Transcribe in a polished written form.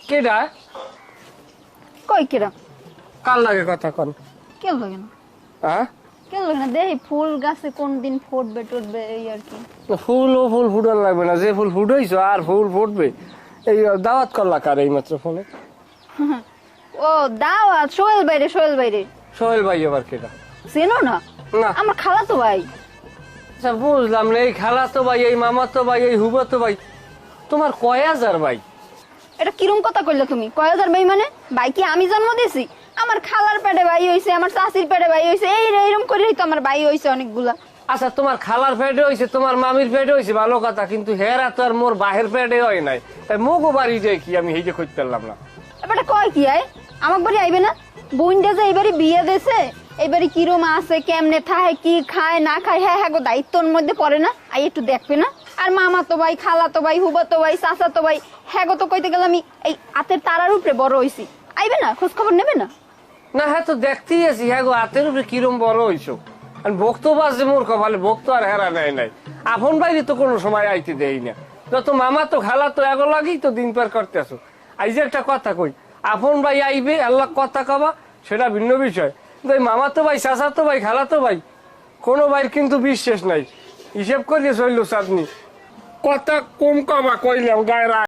কেডা কই কেরা কার লাগে কথা কন? কে লাগে না হ্যাঁ, কে লাগে না দেখি ফুল গাছে কোন দিন ফুটবে টুটবে এই আর কি। ফুল ফুটার লাগবে না, যে ফুল ফুটাইছো আর ফুল ফুটবে। এই দাওয়াত করলা কার এই মাত্র ফোনে? ও দাওয়াত সোহেল বাইরে সোহেল ভাই আবার কেডা? চেনো না? না। আমার খালাতো ভাই। আচ্ছা বুঝলাম না, এই খালাতো ভাই, এই মামাতো ভাই, এই হুবাতো ভাই, তোমার কয় হাজার ভাই? এটা কিরম কথা কইলে তুমি? কয় হাজার ভাই মানে? ভাই কি আমি জন্ম দিয়েছি? আমার খালার পেটে ভাই হইছে, আমার চাচির পেটে ভাই হইছে, এইরকম করেই তো আমার ভাই হইছে অনেকগুলা। আচ্ছা তোমার খালার পেটে হয়েছে, তোমার মামির পেটে হয়েছে ভালো কথা, কিন্তু হেরা তো আর মোর বাহের পেটে হয় নাই। তাই মোগো বাড়ি যায় কি আমি হেজে খুঁজতে পারলাম না। এবারে কয় কি আয় আমার বাড়ি আইবে না? বোনটা যে এইবারে বিয়ে দিয়েছে, এইবারে কিরম আছে, কেমনে থাকে, কি খায় না খায়, হ্যাঁ হ্যাঁ গো দায়িত্বর মধ্যে পড়ে না? আই একটু দেখবে না? আর মামা তো ভাই, খালা তো ভাই, হুবা তো ভাই, চাচা তো ভাই, হ্যাঁ গো তো কইতে গেলাম আমি এই হাতের তারার উপরে বড় হইছি। আইবে না? খোঁজ খবর নেবে না? না হ্যাঁ তো দেখতেই আছি, হ্যাঁ গো হাতের উপরে কিরম বড় হইছো। আর ভক্ত বাজে মোর কপালে, ভক্ত আর হেরা নেয় নাই। আপন বাইরে তো কোনো সময় আইতে দেই না, যত মামা তো খালা তো এগো লাগেই তো দিন পার করতে আসো। আই যে একটা কথা কই, আপন ভাই আইবে আল্লাহ কথা কবা সেটা ভিন্ন বিষয়, কিন্তু এই মামা তো ভাই, চাচা তো ভাই, খালা তো ভাই, কোনো ভাইয়ের কিন্তু বিশ্বাস নাই। হিসেব করিয়ে চললো চাঁদনি, কথা কম কবা কইলাম গায়ের